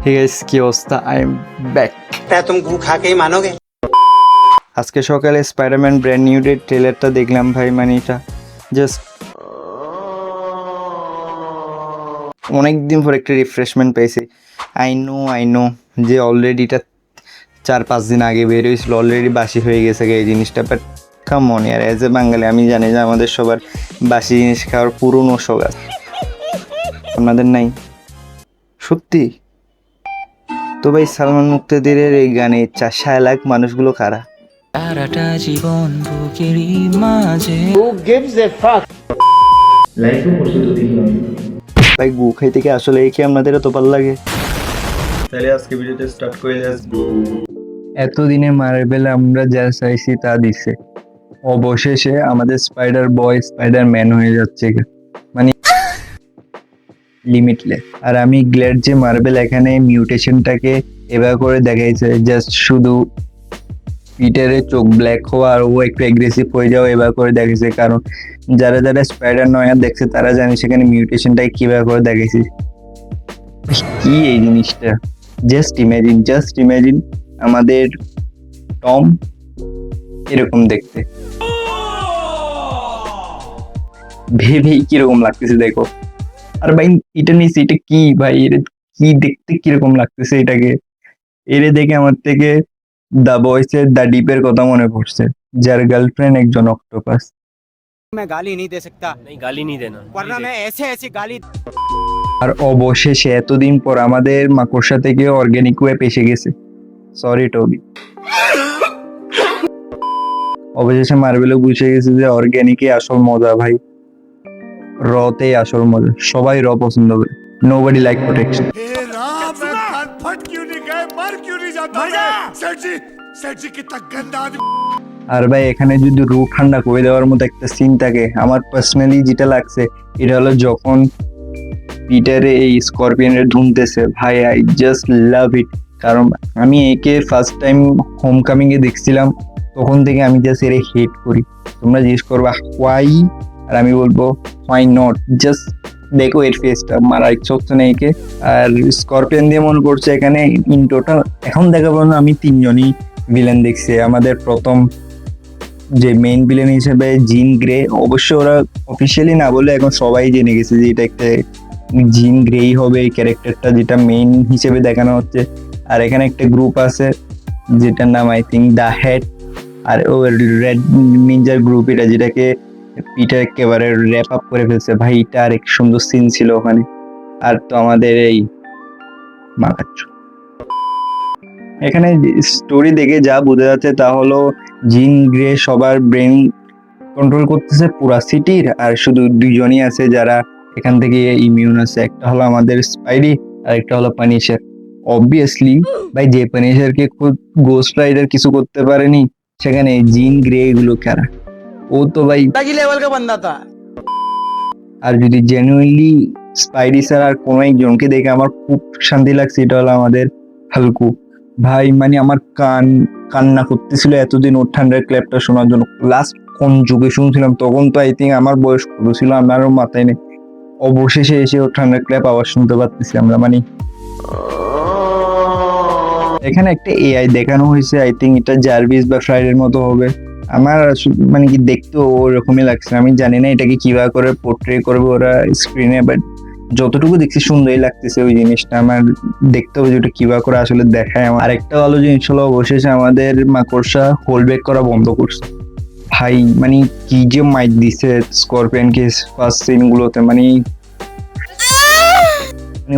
Hey guys, কি অবস্থা? I am back. तुम गू खा के ही मानोगे। আজকে সকালে স্পাইডারম্যান ব্র্যান্ড নিউ ডে ট্রেলারটা দেখলাম ভাই, মানে এটা জাস্ট অনেক দিন পর একটা রিফ্রেশমেন্ট পেয়েছি। আই নো যে অলরেডি এটা 4-5 দিন আগে বের হয়েছিল, অলরেডি বাসি হয়ে গেছে এই জিনিসটা, বাট কাম অন ইয়ার, অ্যাজ এ বাঙালি আমি জানি যে আমাদের সবার বাসি জিনিস খাওয়ার পুরনো শখ আছে, আপনাদের নাই? সত্যি তো ভাই, সালমান মুক্তাদিরের এই গানে 4 লাখ মানুষগুলো কারা? সারাটা জীবন বুকেরই মাঝে ভাই গু খাই থেকে আসলে এই কি আপনাদের এত ভালো লাগে? তাহলে আজকে ভিডিওটা স্টার্ট করে আসবো। এতদিনে মার্বেল আমরা যা চাইছি তা দিছে, অবশেষে আমাদের স্পাইডার বয় স্পাইডার ম্যান হয়ে যাচ্ছে, মানে লিমিটলেস। আর আমি গ্ল্যাড যে মার্বেল এখানে মিউটেশনটাকে এবার করে দেখাইছে, জাস্ট শুধু পিটারের চোখ ব্ল্যাক হওয়া আর ও একটু অ্যাগ্রেসিভ হয়ে যাওয়া এবার করে দেখেছে, কারণ যারা যারা স্পাইডার নয়া দেখছে তারা জানে সেখানে মিউটেশনটাকে কিভাবে করে দেখেছি। কি এই জিনিসটা, জাস্ট ইমাজিন আমাদের টম এরকম দেখতে, ভেবেই কিরকম লাগতেছে দেখো। আর ভাই এটা নিয়েছি, এটা কি ভাই, এটা কি দেখতে কিরকম লাগতেছে এটাকে, এরে দেখে আমার থেকে দা বয়েসের দা ডিপের কথা মনে পড়ছে, যার গার্লফ্রেন্ড একজন অক্টোপাস। मैं गाली नहीं दे सकता, नहीं गाली नहीं देना वरना मैं ऐसे ऐसी गाली। আর অবশেষে এতদিন পর আমাদের মাকড়সা থেকে অর্গানিক ওয়েব এসে গেছে। সরি টবি। অবশেষে মার্বেলও বুঝে গেছে যে অর্গানিকে আসল মজা ভাই, রতেই আসল মজা। সবাই র পছন্দ করে, নোবডি লাইক প্রোটেকশন। फट क्यों नहीं गए, मर क्यों नहीं जाता मैं? सेठ जी कितना गंदा आदमी। আর ভাই এখানে যদি রু ঠান্ডা করে দেওয়ার মতো একটা সিন থাকে, আমার পার্সোনালি যেটা লাগছে এটা হলো যখন পিটারে এই স্করপিয়নের ধুনতেছে, ভাই আই জাস্ট লাভ ইট। কারণ আমি একে ফার্স্ট টাইম হোম কামিং এ দেখছিলাম, তখন থেকে আমি জাস্ট এর হেট করি। তোমরা জিজ্ঞেস করবা হোয়াই, আর আমি বলবো হোয়াই নট। জাস্ট দেখো এর ফেসটা, মারার ইচ্ছা হচ্ছে না একে। আর স্করপিয়ন দিয়ে মনে করছে এখানে ইন টোটাল এখন দেখা পাবো না, আমি 3জনই ভিলেন দেখছি। আমাদের প্রথম যে মেইন ভিলেন হিসেবে জিন গ্রে, অবশ্য ওরা অফিসিয়ালি না বলে এখন সবাই জেনে গেছে যে এটা একটা জিন গ্রেই হবে এই ক্যারেক্টারটা, যেটা মেইন হিসেবে দেখানো হচ্ছে। আর এখানে একটা গ্রুপ আছে যেটার নাম আই থিঙ্ক দা হেড, আর ও রেড নিনজার গ্রুপ, এটা যেটাকে পিটার একেবারে র্যাপ আপ করে ফেলছে ভাই। এটা আর এক সুন্দর সিন ছিল ওখানে। আর তো আমাদের এই মাকাচ্ছ, এখানে স্টোরি দেখে যা বোঝা যাচ্ছে তা হলো জিন গ্রে সবার ব্রেন কন্ট্রোল করতেছে পুরা সিটির, আর শুধু 2জনই আছে যারা এখান থেকে ইমিউন আছে। একটা হলো আমাদের স্পাইডি, আর একটা হলো পানিশার। অবভিয়াসলি ভাই, যে পানিশারকে খুব গোস্ট রাইডার কিছু করতে পারেনি, সেখানে জিন গ্রে এগুলো কারা? ও তো ভাই लेवल का बंदा था। আর যদি জেনুইনলি স্পাইডি স্যার আর কোনো একজনকে দেখে আমার খুব শান্তি লাগছে, এটা হলো আমাদের হালকু ভাই। মানে আমার কান্না করতেছিল এতদিন ওর ঠান্ডার ক্ল্যাপটা শোনার জন্য। লাস্ট কোন যুগে শুনছিলাম, তখন তো আই থিঙ্ক আমার বয়স কত ছিল আমারও মাথায় নেই। অবশেষে এসে ওর ঠান্ডার ক্ল্যাপ আওয়াজ শুনতে পারতেছি আমরা। মানে এখানে একটা এআই দেখানো হয়েছে, আই থিঙ্ক এটা জার্ভিস বা ফ্রাইডের মতো হবে। আমার মানে কি দেখতে ওরকমই লাগছে। আমি জানি না এটাকে কিভাবে করে পোর্ট্রে করবে ওরা স্ক্রিনে, বাট যতটুকু দেখছি সুন্দরই লাগতেছে ওই জিনিসটা। আমার দেখতে হবে যে ওটা কিভাবে করে আসলে দেখায়। আমার আরেকটা ভালো জিনিস হলো অবশেষে আমাদের মাকড়সা হোল্ড ব্যাক করা বন্ধ করছে ভাই। মানে কি যে মাইক দিছে স্করপিয়নকে ফার্স্ট সিন গুলোতে, মানে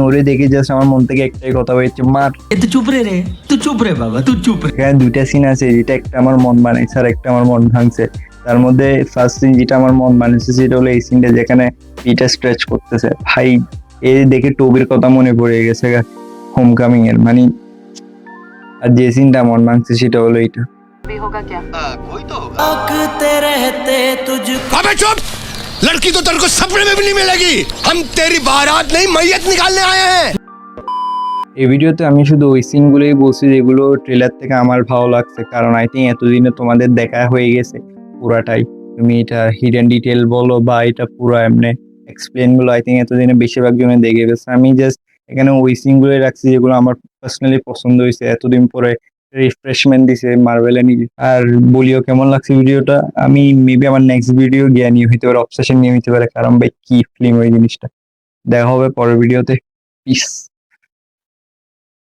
ওরে দেখে জাস্ট আমার মন থেকে একটাই কথা হয়েছে, মার। तू चुप रे तू चुप रे बाबा तू चुप रे। এখানে 2টা সিন আছে, যেটা একটা আমার মন বানাইছে আর একটা আমার মন ভাঙছে। তার মধ্যে ফার্স্ট সিন যেটা আমার মন বানাইছে সেটা হলো এই সিনটা যেখানে পিটার স্ট্রেচ করতেছে ভাই। এ দেখে টবির কথা মনে পড়ে গেছে হোম কামিং এর, মানে। আর যে সিনটা মন ভাঙছে সেটা হলো এইটা। रहते तुझ अबे चुप, लड़की तो तेरे को सपने में भी नहीं मिलेगी। हम तेरी बारात नहीं मैयत निकालने आए हैं। এই ভিডিওতে আমি শুধু ওই সিনগুলোই বলছি যেগুলো ট্রেলার থেকে আমার ভালো লাগছে, কারণ আই থিঙ্ক এতদিনে তোমাদের দেখা হয়ে গেছে পুরাটাই। তুমি এটা হিডেন ডিটেল বলো বা এটা পুরো এমনি এক্সপ্লেন গুলো আই থিঙ্ক এতদিনে বেশিরভাগ জনে দেখে গেছে। আমি জাস্ট এখানে ওই সিনগুলোই রাখছি যেগুলো আমার পার্সোনালি পছন্দ হয়েছে। এতদিন পরে রিফ্রেশমেন্ট দিছে মার্ভেলে নিয়ে। আর বলিও কেমন লাগছে ভিডিওটা। আমি মেবি আমার নেক্সট ভিডিও জ্ঞানী হইতে পারে, অবসেশন নিয়ে হইতে পারে, কারণ ভাই কি ফিল্ম ওই জিনিসটা। দেখা হবে পরের ভিডিওতে। পিস।